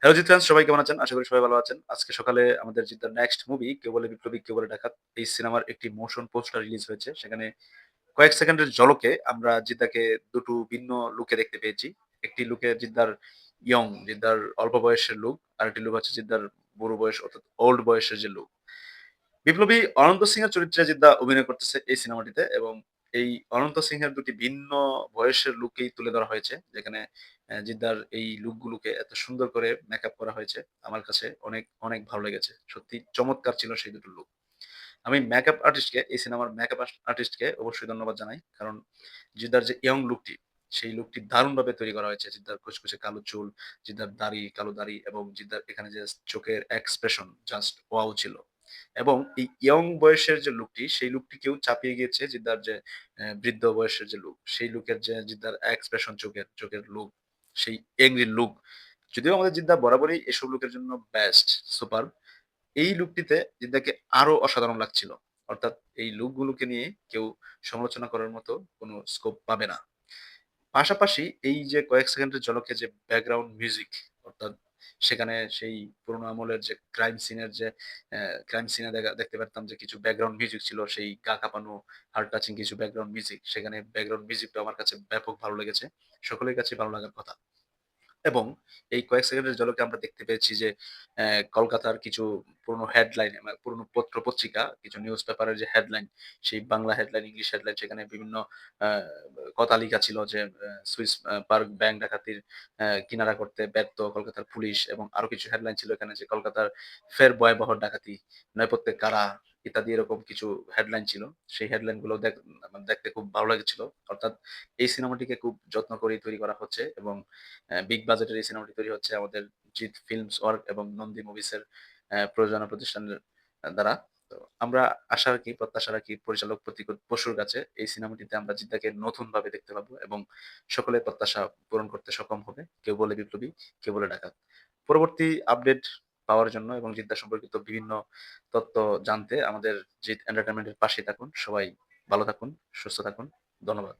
Hello জি friends, সবাই কেমন আছেন? আশা করি সবাই ভালো আছেন। আজকে সকালে আমাদের যে দ্য নেক্সট মুভি 'কেউ বলে বিপ্লবী কেউ বলে ডাকাত' এই সিনেমার একটি মোশন পোস্টার রিলিজ হয়েছে। সেখানে কয়েক সেকেন্ডের ঝলকে আমরা জিদ্দাকে দুটো ভিন্ন লুকে দেখতে পেয়েছি। একটি লুকে জিদ্দার জিদ্দার অল্প বয়সের লুক, আরেকটি লুক হচ্ছে জিদ্দার বুড়ো বয়স অর্থাৎ ওল্ড বয়সের যে লুক। বিপ্লবী অনন্ত সিংহের চরিত্রে জিদ্দা অভিনয় করতেছে এই সিনেমাটিতে এবং এই অনন্ত সিংহের দুটি ভিন্ন বয়সের লুককেই তুলে ধরা হয়েছে। যেখানে জিদ্দার এই লুকগুলোকে এত সুন্দর করে মেকআপ করা হয়েছে। আমার কাছে অনেক, অনেক ভালো লেগেছে। সত্যি চমৎকার ছিল সেই দুটো লুক। আমি মেকআপ আর্টিস্টকে এই সিনেমার মেকআপ আর্টিস্টকে অবশ্যই ধন্যবাদ জানাই। কারণ জিদ্দার যে লুকটি, সেই লুকটি দারুণভাবে তৈরি করা হয়েছে। জিদ্দার কুচকুচে কালো চুল, জিদ্দার দাড়ি, কালো দাড়ি এবং জিদ্দার এখানে যে চোখের এক্সপ্রেশন জাস্ট ওয়াও ছিল। এবং এই বয়সের যে লুকটি, সেই লুকটিকেও চাপিয়ে গিয়েছে জিদ্দার যে বৃদ্ধ বয়সের যে লুক, সেই লুকের যে জিদ্দার এক্সপ্রেশন চোখের লুক, সেই এংরি লুক। যদিও আমাদের জিদ্দা বরাবরই এসব লুকের জন্য বেস্ট, সুপারব। এই লুকটিতে জিদ্দাকে আরো অসাধারণ লাগছিল। অর্থাৎ এই লুকগুলোকে নিয়ে কেউ সমালোচনা করার মতো কোনো স্কোপ পাবে না। পাশাপাশি এই যে কয়েক সেকেন্ডের ঝলকে যে ব্যাকগ্রাউন্ড মিউজিক, অর্থাৎ সেখানে সেই পুরোনো আমলের যে ক্রাইম সিনে দেখতে পারতাম যে কিছু ব্যাকগ্রাউন্ড মিউজিক ছিল, সেই গা কাঁপানো, হার্ট টাচিং কিছু ব্যাকগ্রাউন্ড মিউজিক। সেখানে ব্যাকগ্রাউন্ড মিউজিকটা আমার কাছে ব্যাপক ভালো লেগেছে। সকলের কাছেই ভালো লাগার কথা। এবং এই কয়েক সেকেন্ডের ঝলকে আমরা দেখতে পেয়েছি যে কলকাতার কিছু পুরনো হেডলাইন পুরনো পত্র-পত্রিকা, কিছু নিউজ পেপারের যে হেডলাইন, সেই বাংলা হেডলাইন, ইংলিশ হেডলাইন সেখানে বিভিন্ন আ কথা লিখা ছিল যে সুইস পার্ক ব্যাংক ডাকাতির কিনারা করতে ব্যর্থ কলকাতার পুলিশ এবং আরো কিছু হেডলাইন ছিল এখানে যে কলকাতার ফের ভয়াবহ ডাকাতি, নেপথ্যে কারা ইত্যাদি এরকম কিছু হেডলাইন ছিল। সেই হেডলাইন গুলো দেখতে খুব ভালো লেগেছিল। অর্থাৎ এই সিনেমাটিকে খুব যত্ন করেই তৈরি করা হচ্ছে এবং বিগ বাজেটের এই সিনেমাটি তৈরি হচ্ছে আমাদের জিৎ ফিল্মস ওয়ার্ক এবং নন্দী মুভিস এর প্রযোজনা প্রতিষ্ঠানের দ্বারা। তো আমরা আশা রাখি, প্রত্যাশা রাখি পরিচালক প্রতীক বসুর কাছে এই সিনেমাটিতে আমরা জিদ্দাকে নতুনভাবে দেখতে পাবো এবং সকলের প্রত্যাশা পূরণ করতে সক্ষম হবে। কেউ বলে বিপ্লবী, কেউ বলে ডাকাত। পরবর্তী আপডেট পাওয়ার জন্য এবং জিদ্দা সম্পর্কিত বিভিন্ন তথ্য জানতে আমাদের জিৎ এন্টারটেইনমেন্টের পাশেই থাকুন। সবাই ভালো থাকুন, সুস্থ থাকুন। ধন্যবাদ।